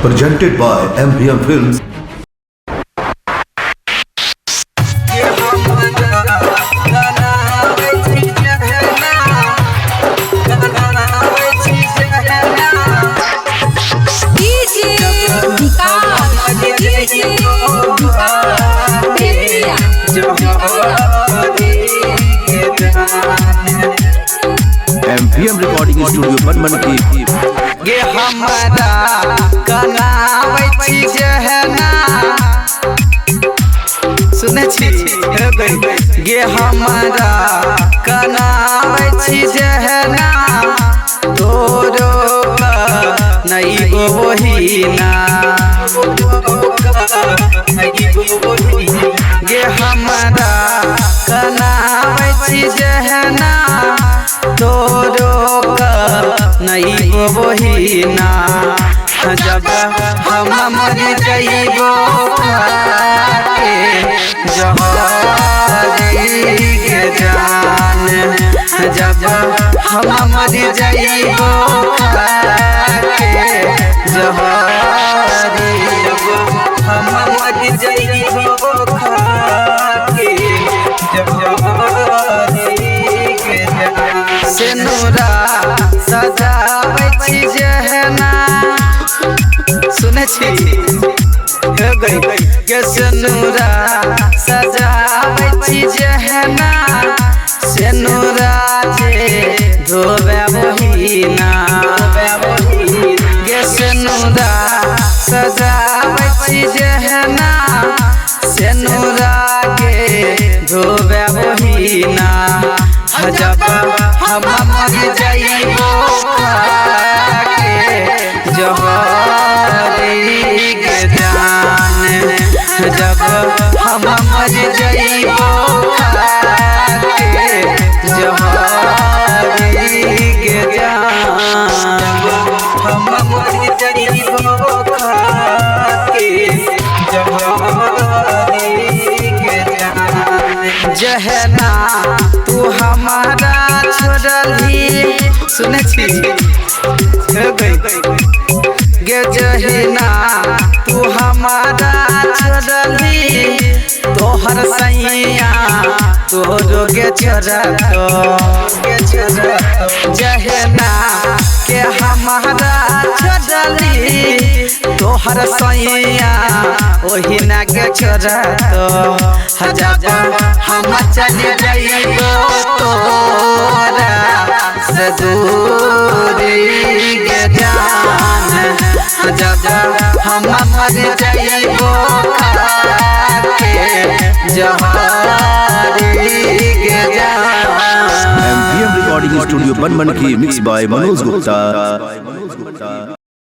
presented by MVM Films. MVM Recording Studio Banmankhi गे हमारा कनावे छी जहना सुने छी गे हमारा कनावे छी जहना तोरो नहीं गो वहीना गे हमारा कनावे छी जहना तोरो नहीं गो वहीना जब हम मर जाइबो जहरी के जान जब हम मर जाइबो जहरी हम मर जाइबो सेनुरा सजावे छी जहना सुने छी गे सेनुरा सजावे छी जहना सेनुरा जे धोबे बहिना गे सेनुरा सजावे छी जहना सेनुरा के धोबे बहिना जब हम मर जाइबो जहरी के जान जब हम मर जाइबो जहरी के जान हम मर जाइबो जहरी के जान जहना तू हमारा छोड़ली सुने छी गे जहना तू हमारा छोड़ली तोहर सैया तोरो गे छोड़तो जहना के हमारा छोड़ली तोहर सैया ओही ना के छोड़तो जब हम चले जाइबो तोरा से दूरी के जान जब हम मर जाइबो जहरी के जान MVM Recording Studio Banmankhi mixed by Manoj Gupta.